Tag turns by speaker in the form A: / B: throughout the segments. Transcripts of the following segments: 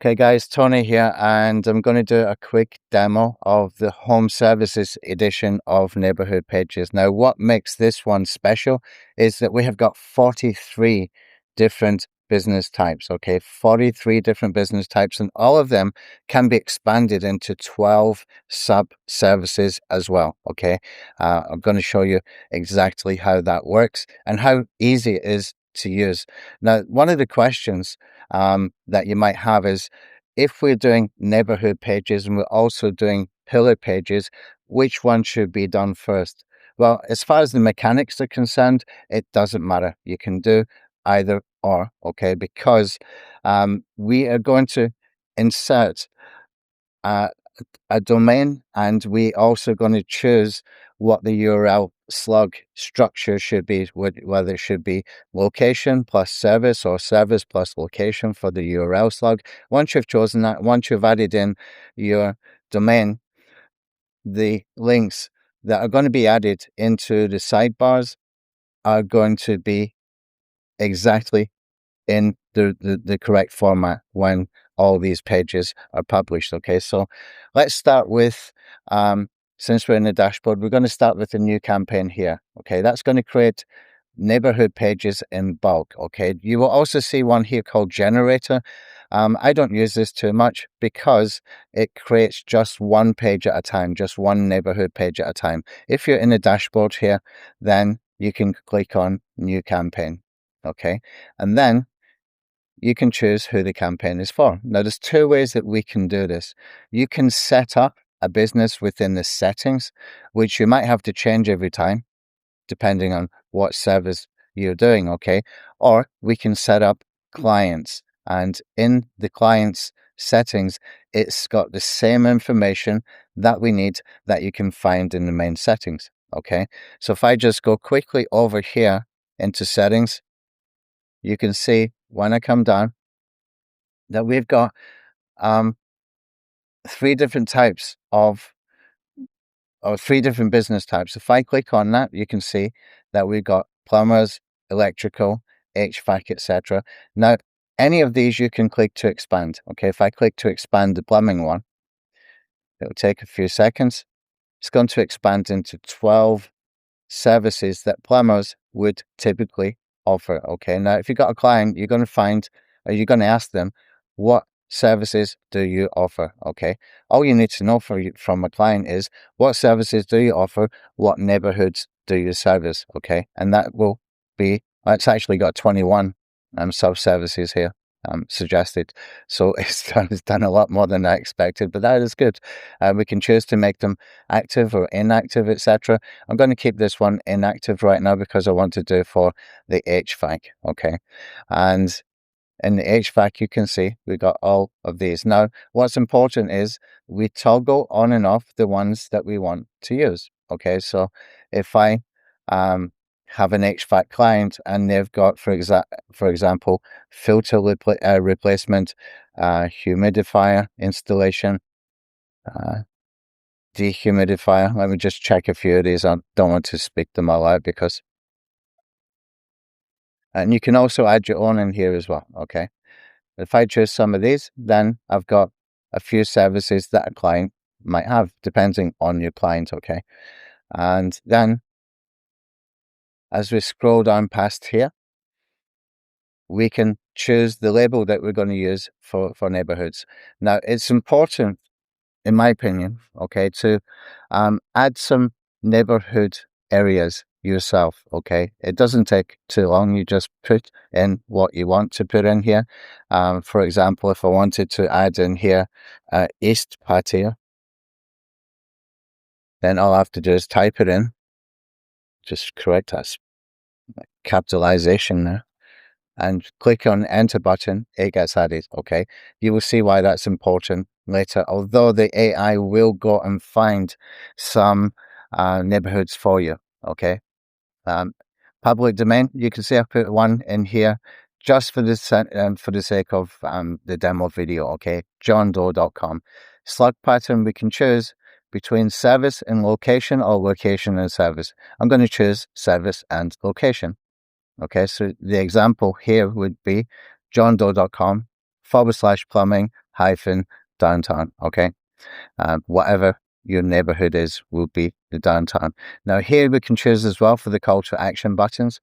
A: Okay guys, Tony here, and I'm going to do a quick demo of the Home Services edition of Neighborhood Pages. Now, what makes this one special is that we have got 43 different business types, okay? 43 different business types, and all of them can be expanded into 12 sub-services as well, okay? I'm going to show you exactly how that works and how easy it is to use. Now, one of the questions that you might have is, if we're doing neighborhood pages and we're also doing pillar pages, which one should be done first? Well, as far as the mechanics are concerned, it doesn't matter. You can do either or, okay? Because we are going to insert a domain, and we also going to choose what the URL slug structure should be, whether it should be location plus service or service plus location for the URL slug. Once you've chosen that, once you've added in your domain, the links that are going to be added into the sidebars are going to be exactly in the correct format when all these pages are published. Okay, so let's start with, since we're in the dashboard, we're going to start with a new campaign here. Okay, that's going to create neighborhood pages in bulk. Okay, you will also see one here called generator. I don't use this too much because it creates just one page at a time, just one neighborhood page at a time. If you're in the dashboard here, then you can click on new campaign. Okay, and then you can choose who the campaign is for. Now, there's two ways that we can do this. You can set up a business within the settings, which you might have to change every time, depending on what service you're doing, okay? Or we can set up clients, and in the clients settings, it's got the same information that we need that you can find in the main settings, okay? So if I just go quickly over here into settings, you can see when I come down that we've got three different types of, or three different business types. If I click on that, you can see that we've got plumbers, electrical, HVAC, etc. Now, any of these you can click to expand. Okay, if I click to expand the plumbing one, it'll take a few seconds. It's going to expand into 12 services that plumbers would typically offer. Okay, now if you've got a client, you're going to find, or you're going to ask them, what services do you offer? Okay, all you need to know from a client is, what services do you offer, what neighborhoods do you service? Okay, and that will be, it's actually got 21 sub services here suggested, so it's done a lot more than I expected, but that is good. We can choose to make them active or inactive, etc. I'm going to keep this one inactive right now because I want to do for the HVAC. Okay, and in the HVAC, you can see we got all of these. Now, what's important is we toggle on and off the ones that we want to use. Okay, so if I have an HVAC client and they've got, for example, filter replacement, humidifier installation, dehumidifier. Let me just check a few of these. I don't want to speak them all out because... And you can also add your own in here as well, okay? If I choose some of these, then I've got a few services that a client might have, depending on your client, okay? And then, as we scroll down past here, we can choose the label that we're going to use for neighborhoods. Now, it's important, in my opinion, okay, to add some neighborhood areas yourself, okay? It doesn't take too long. You just put in what you want to put in here. For example, if I wanted to add in here East Patio, then all I have to do is type it in. Just correct that capitalization there, and click on enter button. It gets added. Okay, you will see why that's important later, although the AI will go and find some neighborhoods for you. Okay, public domain, you can see I put one in here just for the sake of the demo video. Okay, johndoe.com. Slug pattern, we can choose between service and location or location and service. I'm going to choose service and location. Okay, so the example here would be johndoe.com/plumbing hyphen downtown, okay? Whatever your neighborhood is will be the downtown. Now here we can choose as well for the call to action buttons,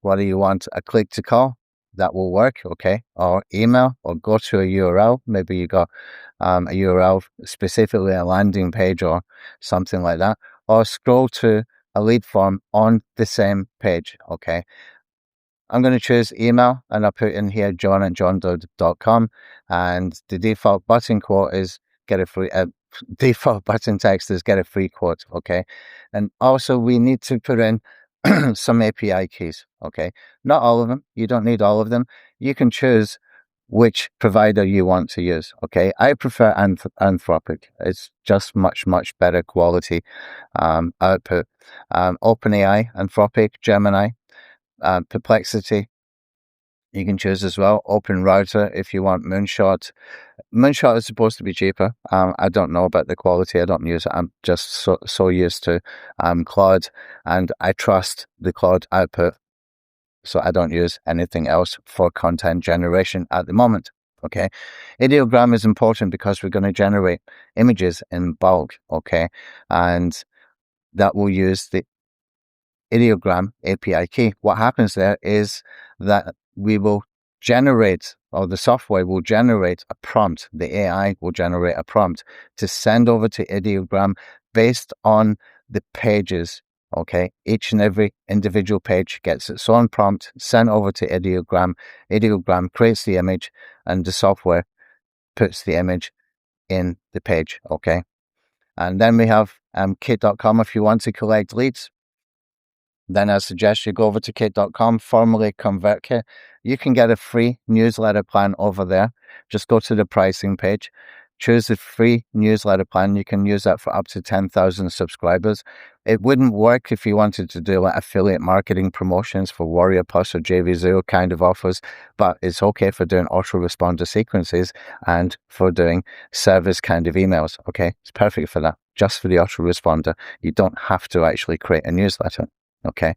A: whether you want a click to call, that will work, okay? Or email, or go to a URL. Maybe you got a URL, specifically a landing page or something like that, or scroll to a lead form on the same page, okay? I'm going to choose email, and I'll put in here john@johndoe.com, and the default button quote is get a free default button text is get a free quote, okay? And also we need to put in some API keys, okay? Not all of them. You don't need all of them. You can choose which provider you want to use, okay? I prefer Anthropic. It's just much better quality output. OpenAI, Anthropic, Gemini, Perplexity, you can choose as well. Open Router if you want Moonshot. Moonshot is supposed to be cheaper. I don't know about the quality. I don't use it. I'm just so used to Claude, and I trust the Claude output, so I don't use anything else for content generation at the moment. Okay, ideogram is important because we're going to generate images in bulk. Okay, and that will use the ideogram API key. What happens there is that we will generate, or the software will generate a prompt. The AI will generate a prompt to send over to ideogram based on the pages. Okay, each and every individual page gets its own prompt sent over to ideogram. Ideogram creates the image, and the software puts the image in the page. Okay, and then we have kit.com. If you want to collect leads, then I suggest you go over to kit.com, formerly ConvertKit. You can get a free newsletter plan over there. Just go to the pricing page, choose the free newsletter plan. You can use that for up to 10,000 subscribers. It wouldn't work if you wanted to do like affiliate marketing promotions for Warrior Plus or JV0 kind of offers, but it's okay for doing autoresponder sequences and for doing service kind of emails. Okay, it's perfect for that, just for the autoresponder. You don't have to actually create a newsletter. Okay,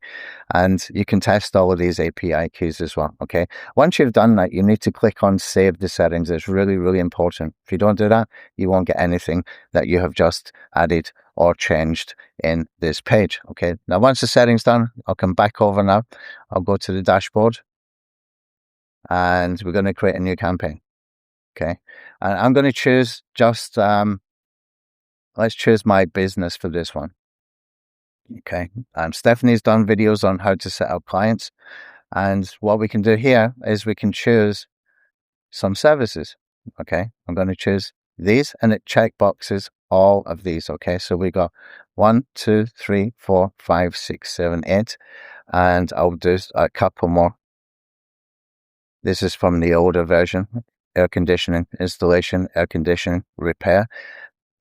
A: and you can test all of these API keys as well. Okay, once you've done that, you need to click on save the settings. It's really important. If you don't do that, you won't get anything that you have just added or changed in this page. Okay, now once the settings done, I'll come back over now. I'll go to the dashboard, and we're going to create a new campaign. Okay, and I'm going to choose just let's choose my business for this one. Okay, Stephanie's done videos on how to set up clients, and what we can do here is we can choose some services. Okay, I'm going to choose these, and it checkboxes all of these. Okay, so we got 1, 2, 3, 4, 5, 6, 7, 8, and I'll do a couple more. This is from the older version: air conditioning installation, air conditioning repair.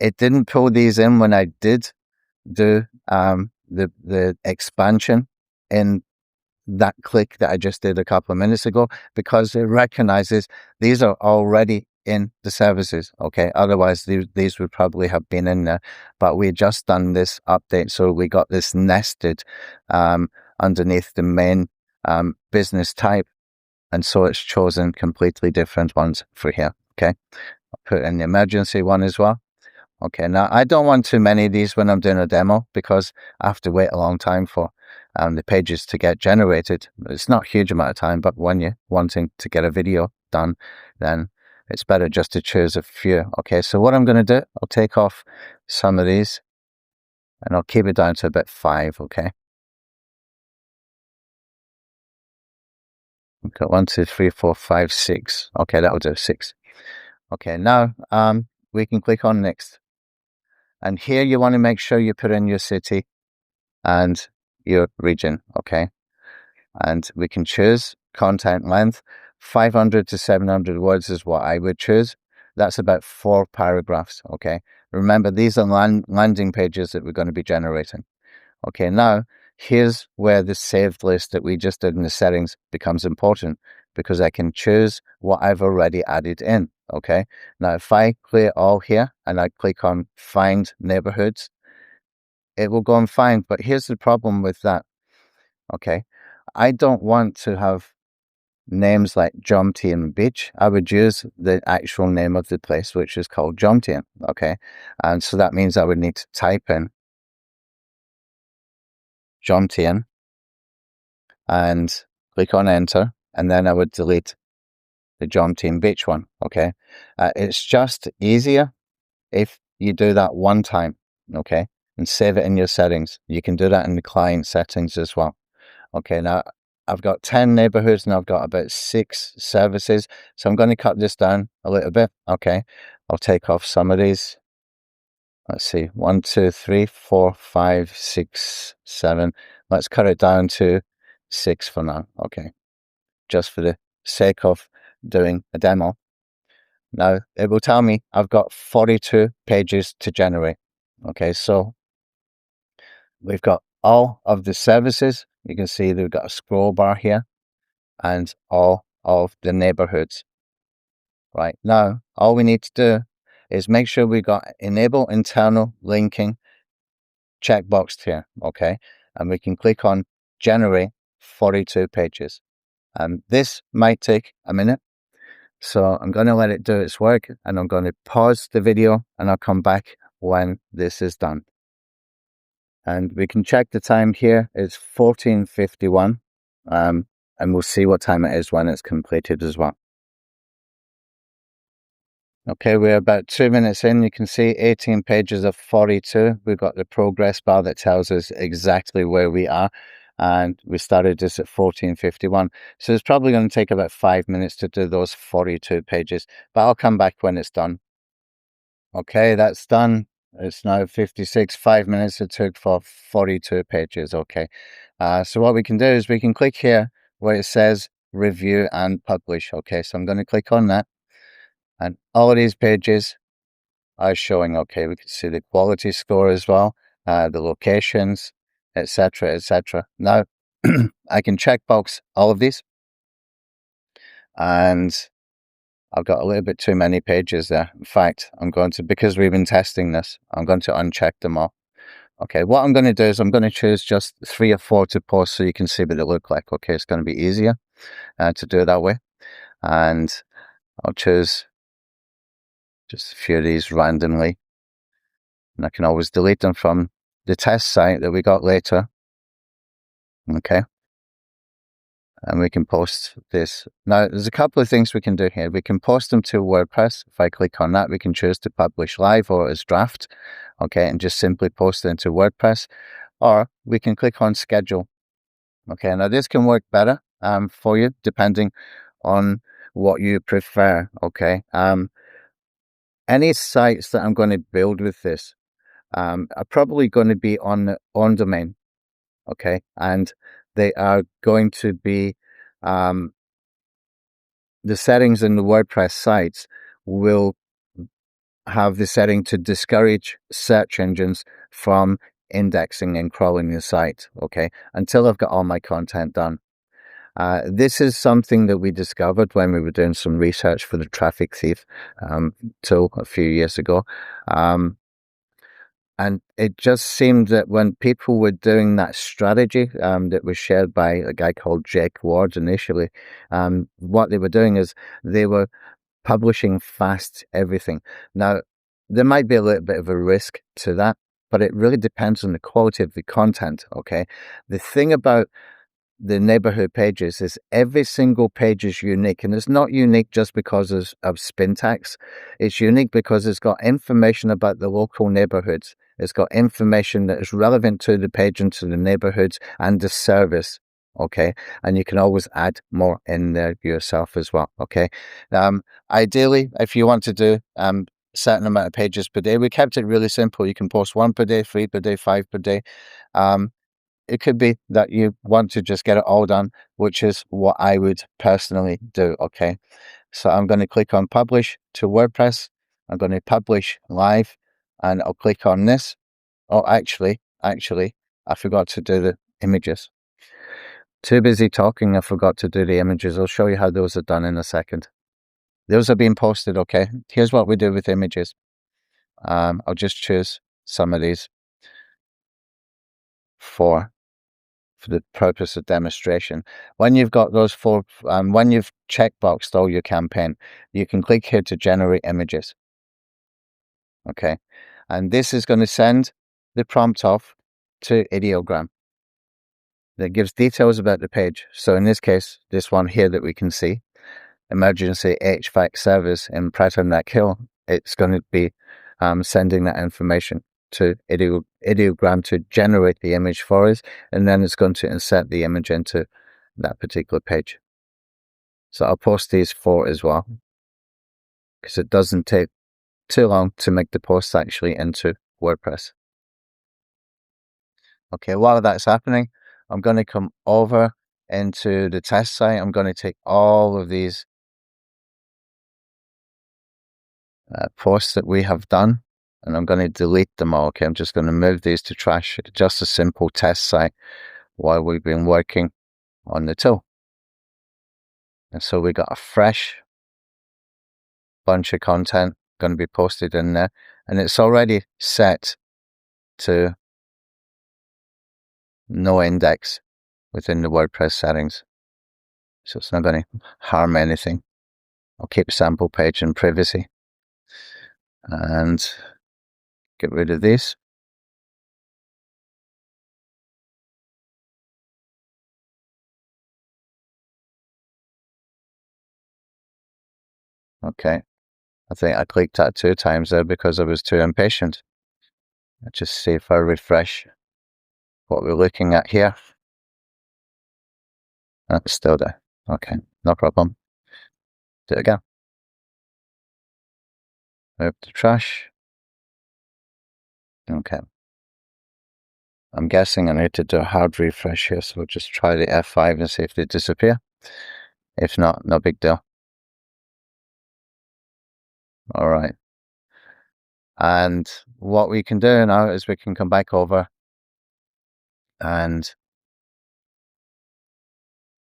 A: It didn't pull these in when I did do the expansion in that click that I just did a couple of minutes ago, because it recognizes these are already in the services. Okay, otherwise these would probably have been in there, but we just done this update, so we got this nested underneath the main business type, and so it's chosen completely different ones for here. Okay, I'll put in the emergency one as well. Okay, now I don't want too many of these when I'm doing a demo, because I have to wait a long time for the pages to get generated. It's not a huge amount of time, but when you're wanting to get a video done, then it's better just to choose a few. Okay, so what I'm going to do, I'll take off some of these, and I'll keep it down to about 5. Okay, we've got 1, 2, 3, 4, 5, 6. Okay, that'll do 6. Okay, now we can click on next. And here you want to make sure you put in your city and your region. Okay, and we can choose content length. 500 to 700 words is what I would choose. That's about 4 paragraphs. Okay, remember, these are landing pages that we're going to be generating. Okay, now here's where the saved list that we just did in the settings becomes important, because I can choose what I've already added in. Okay, now if I clear all here and I click on find neighborhoods, it will go and find. But here's the problem with that. Okay, I don't want to have names like Jomtien Beach, I would use the actual name of the place, which is called Jomtien, okay? And so that means I would need to type in Jomtien and click on enter, and then I would delete the Jomtien Beach one, okay? It's just easier if you do that one time, okay? And save it in your settings. You can do that in the client settings as well. Okay, now I've got 10 neighborhoods and I've got about 6 services. So I'm going to cut this down a little bit. Okay, I'll take off some of these. Let's see, 1, 2, 3, 4, 5, 6, 7. Let's cut it down to 6 for now. Okay, just for the sake of doing a demo. Now it will tell me I've got 42 pages to generate. Okay, so we've got all of the services. You can see they've got a scroll bar here and all of the neighborhoods. Right now, all we need to do is make sure we got enable internal linking checkboxed here. Okay, and we can click on generate 42 pages. This might take a minute. So I'm going to let it do its work and I'm going to pause the video and I'll come back when this is done. And we can check the time here. It's 14:51. And we'll see what time it is when it's completed as well. Okay, we're about 2 minutes in. You can see 18 pages of 42. We've got the progress bar that tells us exactly where we are. And we started this at 14:51. So it's probably going to take about 5 minutes to do those 42 pages, but I'll come back when it's done. Okay, that's done. It's now 56, 5 minutes it took for 42 pages. Okay, so what we can do is we can click here where it says review and publish. Okay, so I'm going to click on that and all of these pages are showing. Okay, we can see the quality score as well, the locations, etc., etc. Now I can checkbox all of these, and I've got a little bit too many pages there. In fact, I'm going to, because we've been testing this, I'm going to uncheck them all. Okay, what I'm going to do is I'm going to choose just 3 or 4 to post so you can see what they look like. Okay, it's going to be easier to do it that way. And I'll choose just a few of these randomly. And I can always delete them from the test site that we got later. Okay. And we can post this. Now, there's a couple of things we can do here. We can post them to WordPress. If I click on that, we can choose to publish live or as draft, okay, and just simply post it into WordPress. Or we can click on schedule. Okay, now this can work better for you, depending on what you prefer, okay. Any sites that I'm going to build with this are probably going to be on the on domain, okay, and they are going to be the settings in the WordPress sites will have the setting to discourage search engines from indexing and crawling the site, okay, until I've got all my content done. This is something that we discovered when we were doing some research for the Traffic Thief tool a few years ago. And it just seemed that when people were doing that strategy that was shared by a guy called Jake Ward initially, what they were doing is they were publishing fast everything. Now, there might be a little bit of a risk to that, but it really depends on the quality of the content, okay? The thing about the neighborhood pages is every single page is unique, and it's not unique just because of spin tags. It's unique because it's got information about the local neighborhoods. It's got information that is relevant to the page and to the neighborhoods and the service. Okay, and you can always add more in there yourself as well. Okay, ideally, if you want to do certain amount of pages per day, we kept it really simple. You can post 1 per day, 3 per day, 5 per day. It could be that you want to just get it all done, which is what I would personally do. Okay, so I'm going to click on publish to WordPress. I'm going to publish live, and I'll click on this. Oh, actually, I forgot to do the images. Too busy talking, I forgot to do the images. I'll show you how those are done in a second. Those are being posted. Okay, here's what we do with images. I'll just choose some of these 4 for the purpose of demonstration. When you've got those four, when you've checkboxed all your campaign, you can click here to generate images. Okay, and this is going to send the prompt off to Ideogram that gives details about the page. So in this case, this one here that we can see, emergency HVAC service in Prattle Neck Hill, it's going to be sending that information to Ideogram to generate the image for us, and then it's going to insert the image into that particular page. So I'll post these 4 as well, because it doesn't take too long to make the post actually into WordPress. Okay, while that's happening, I'm going to come over into the test site. I'm going to take all of these posts that we have done, and I'm going to delete them all. Okay, I'm just going to move these to trash. Just a simple test site while we've been working on the tool. And so we got a fresh bunch of content going to be posted in there, and it's already set to no index within the WordPress settings, so it's not going to harm anything. I'll keep sample page and privacy and get rid of this. Okay, I think I clicked that 2 times there because I was too impatient. Let's just see if I refresh what we're looking at here. It's still there. Okay, no problem. Do it again. Move to trash. Okay. I'm guessing I need to do a hard refresh here, so we'll just try the F5 and see if they disappear. If not, no big deal. All right. And what we can do now is we can come back over and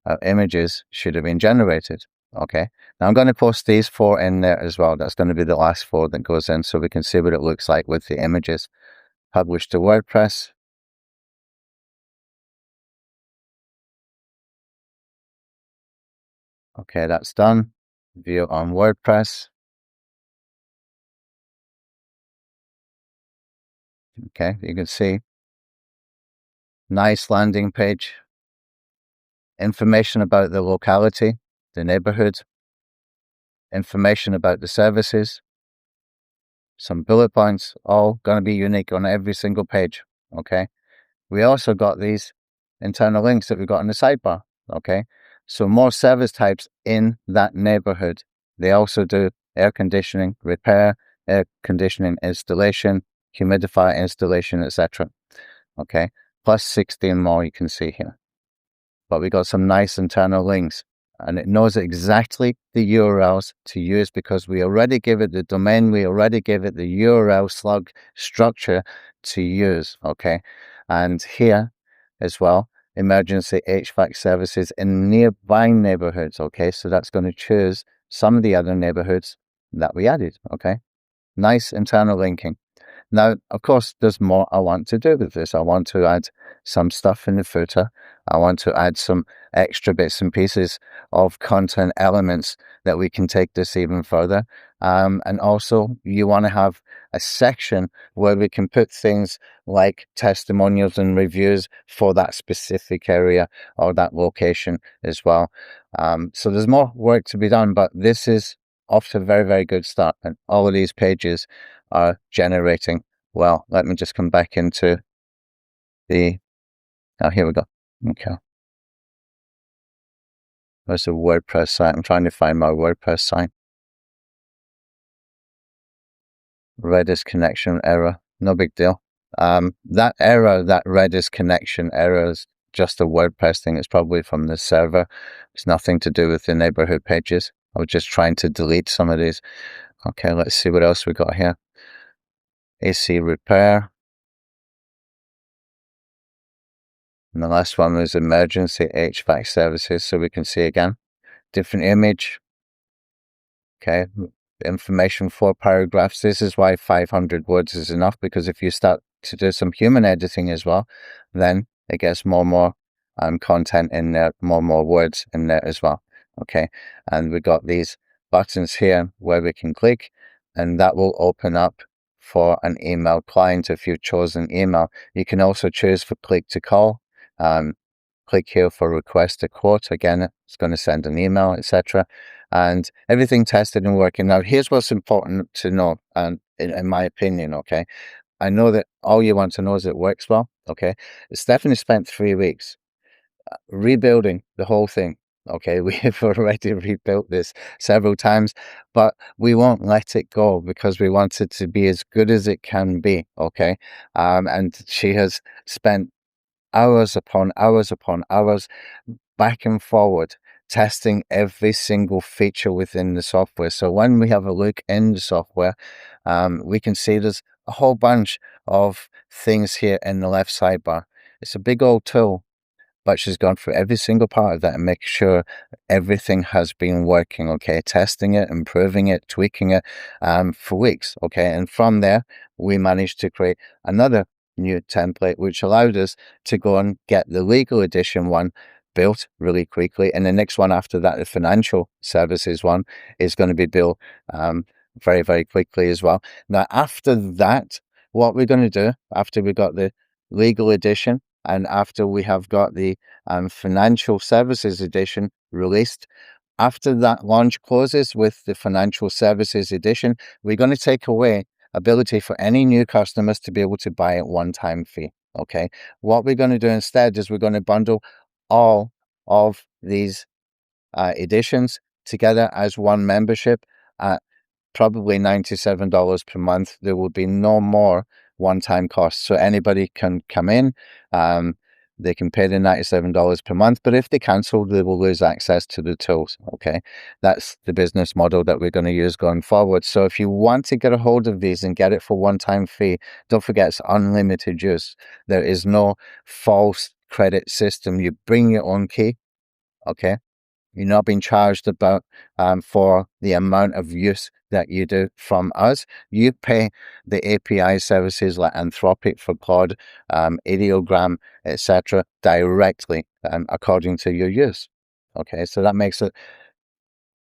A: our images should have been generated. Okay. Now I'm going to post these 4 in there as well. That's going to be the last 4 that goes in, so we can see what it looks like with the images. Publish to WordPress. Okay, that's done. View on WordPress. Okay, you can see nice landing page. Information about the locality, the neighborhood, information about the services, some bullet points, all going to be unique on every single page. Okay, we also got these internal links that we got in the sidebar. Okay, so more service types in that neighborhood. They also do air conditioning repair, air conditioning installation, humidifier installation, etc. Okay, plus 16 more you can see here. But we got some nice internal links, and it knows exactly the URLs to use because we already give it the domain, we already give it the URL slug structure to use. Okay, and here as well, emergency HVAC services in nearby neighborhoods. Okay, so that's going to choose some of the other neighborhoods that we added. Okay, nice internal linking. Now, of course, there's more I want to do with this. I want to add some stuff in the footer. I want to add some extra bits and pieces of content elements that we can take this even further. And also, you want to have a section where we can put things like testimonials and reviews for that specific area or that location as well. So there's more work to be done, but this is off to a very, very good start. And all of these pages are generating well. Let me just come back into the, oh, here we go. Okay. There's a WordPress site. I'm trying to find my WordPress site. Redis connection error. No big deal. That error, that Redis connection error is just a WordPress thing. It's probably from the server. It's nothing to do with the neighborhood pages. I was just trying to delete some of these. Okay, let's see what else we got here. AC repair. And the last one was emergency HVAC services. So we can see again, different image. Okay, information, 4 paragraphs. This is why 500 words is enough, because if you start to do some human editing as well, then it gets more and more content in there, more words in there as well. Okay, and we've got these buttons here where we can click, and that will open up for an email client. If you've chosen email, you can also choose for click to call. Click here for request a quote. Again, it's going to send an email, etc. And everything tested and working. Now, here's what's important to know, and in my opinion, okay, I know that all you want to know is it works well. Okay, Stephanie spent 3 weeks rebuilding the whole thing. Okay, we have already rebuilt this several times, but we won't let it go because we want it to be as good as it can be. Okay, and she has spent hours upon hours upon hours back and forward testing every single feature within the software. So when we have a look in the software, we can see there's a whole bunch of things here in the left sidebar. It's a big old tool, but she's gone through every single part of that and make sure everything has been working, okay? Testing it, improving it, tweaking it for weeks, okay? And from there, we managed to create another new template, which allowed us to go and get the legal edition one built really quickly. And the next one after that, the financial services one, is going to be built very, very quickly as well. Now, after that, what we're going to do, after we got the legal edition, and after we have got the financial services edition released, after that launch closes with the financial services edition, we're going to take away ability for any new customers to be able to buy at one-time fee. Okay, what we're going to do instead is we're going to bundle all of these editions together as one membership at probably $97 per month. There will be no more one-time costs. So anybody can come in, they can pay the $97 per month, but if they cancel, they will lose access to the tools. Okay, that's the business model that we're going to use going forward. So if you want to get a hold of these and get it for one-time fee, don't forget it's unlimited use. There is no false credit system. You bring your own key. Okay, you're not being charged about for the amount of use that you do from us. You pay the API services like Anthropic for Claude, Ideogram, etc., directly according to your use. Okay, so that makes it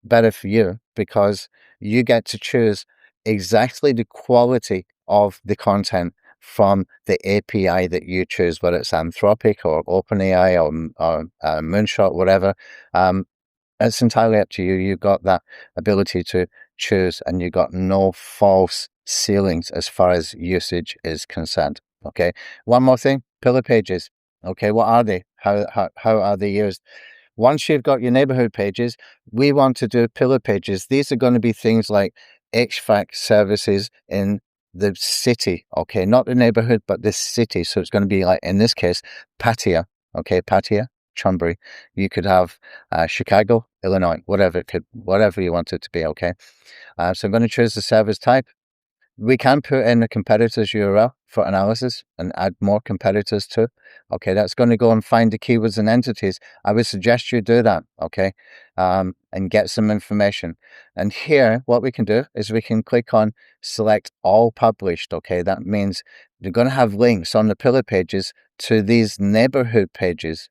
A: better for you because you get to choose exactly the quality of the content from the API that you choose, whether it's Anthropic or OpenAI or Moonshot, whatever. It's entirely up to you. You've got that ability to choose, and you've got no false ceilings as far as usage is concerned. Okay. One more thing, pillar pages. Okay, what are they? How are they used? Once you've got your neighborhood pages, we want to do pillar pages. These are going to be things like HVAC services in the city. Okay, not the neighborhood, but the city. So it's going to be like, in this case, Patia. Okay, Patia, Chumbury. You could have Chicago, Illinois, whatever you want it to be. Okay, so I'm going to choose the service type. We can put in a competitor's URL for analysis and add more competitors too. Okay, that's going to go and find the keywords and entities. I would suggest you do that, okay, and get some information. And here, what we can do is we can click on select all published, okay? That means you're going to have links on the pillar pages to these neighborhood pages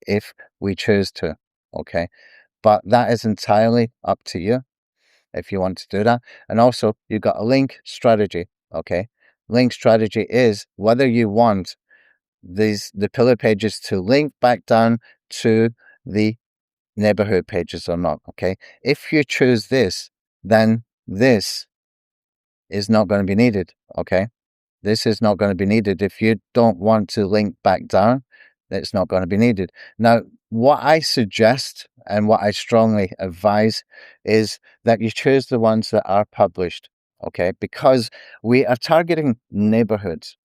A: if we choose to, okay? But that is entirely up to you if you want to do that. And also, you've got a link strategy, okay? Link strategy is whether you want the pillar pages to link back down to the neighborhood pages or not, okay? If you choose this, then this is not going to be needed, okay? This is not going to be needed. If you don't want to link back down, it's not going to be needed. Now, what I suggest and what I strongly advise is that you choose the ones that are published, okay? Because we are targeting neighborhoods,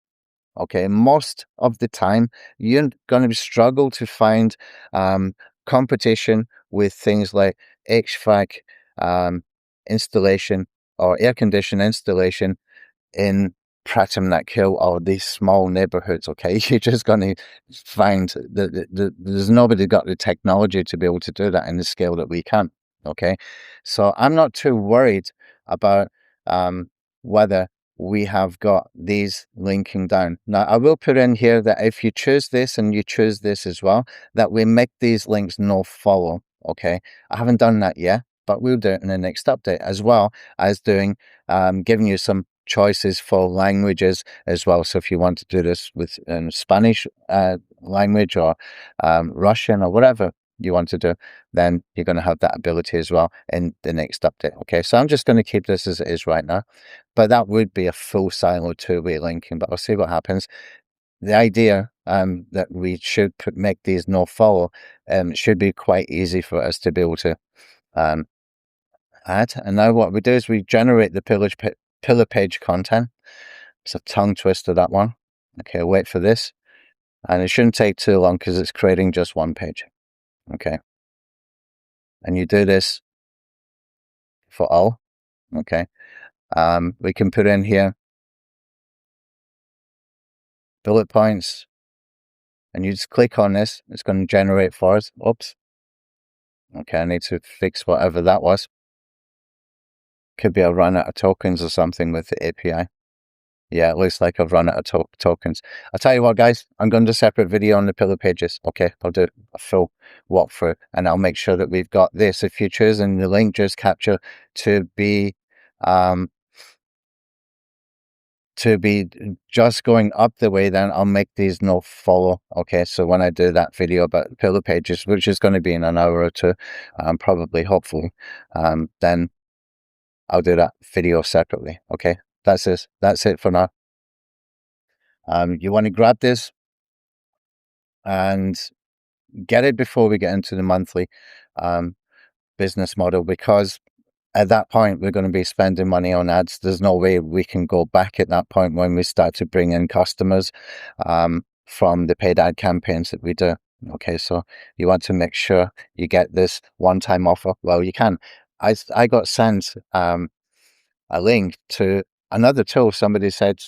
A: okay? Most of the time, you're going to struggle to find competition with things like HVAC installation or air conditioning installation in Prattam Neck Hill or these small neighborhoods, okay? You're just going to find that there's nobody got the technology to be able to do that in the scale that we can, okay? So I'm not too worried about whether we have got these linking down. Now, I will put in here that if you choose this and you choose this as well, that we make these links no follow. Okay, I haven't done that yet, but we'll do it in the next update, as well as doing giving you some choices for languages as well. So if you want to do this with Spanish language, or Russian, or whatever you want to do, then you're going to have that ability as well in the next update. Okay, so I'm just going to keep this as it is right now, but that would be a full silo two-way linking, but I'll see what happens. The idea that we should make these no follow should be quite easy for us to be able to add. And now what we do is we generate the pillar page content. It's a tongue twister, that one. Okay, wait for this. And it shouldn't take too long because it's creating just one page. Okay. And you do this for all. Okay. We can put in here bullet points, and you just click on this. It's going to generate for us. Oops. Okay, I need to fix whatever that was. Could be I run out of tokens or something with the API. Yeah, it looks like I've run out of tokens. I'll tell you what, guys, I'm going to do a separate video on the pillar pages. Okay, I'll do a full walkthrough, and I'll make sure that we've got this. If you're choosing the link just capture to be just going up the way, then I'll make these no follow. Okay, so when I do that video about pillar pages, which is going to be in an hour or two, probably, hopefully, then I'll do that video separately. Okay, that's it for now. You want to grab this and get it before we get into the monthly business model, because at that point we're going to be spending money on ads. There's no way we can go back at that point when we start to bring in customers from the paid ad campaigns that we do. Okay, so you want to make sure you get this one-time offer. Well, you can. I got sent a link to another tool. Somebody said,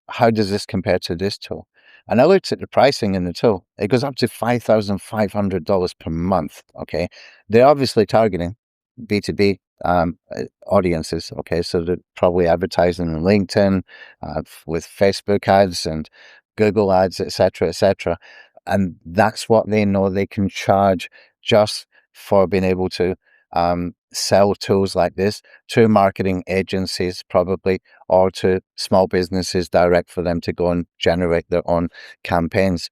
A: how does this compare to this tool? And I looked at the pricing in the tool. It goes up to $5,500 per month. Okay, they're obviously targeting B2B audiences. Okay, so they're probably advertising on LinkedIn, with Facebook ads and Google ads, etc., etc. And that's what they know they can charge just for being able to sell tools like this to marketing agencies, probably, or to small businesses direct, for them to go and generate their own campaigns.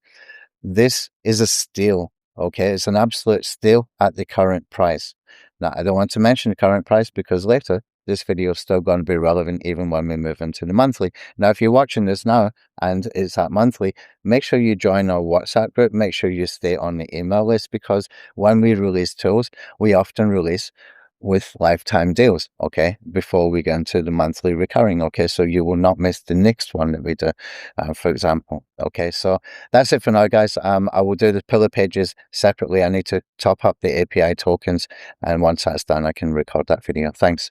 A: This is a steal. Okay, it's an absolute steal at the current price. Now, I don't want to mention the current price because later this video is still going to be relevant even when we move into the monthly. Now, if you're watching this now and it's at monthly, make sure you join our WhatsApp group. Make sure you stay on the email list, because when we release tools, we often release with lifetime deals, okay, before we get into the monthly recurring. Okay, so you will not miss the next one that we do, for example. Okay, so that's it for now, guys. I will do the pillar pages separately. I need to top up the API tokens, and once that's done, I can record that video. Thanks.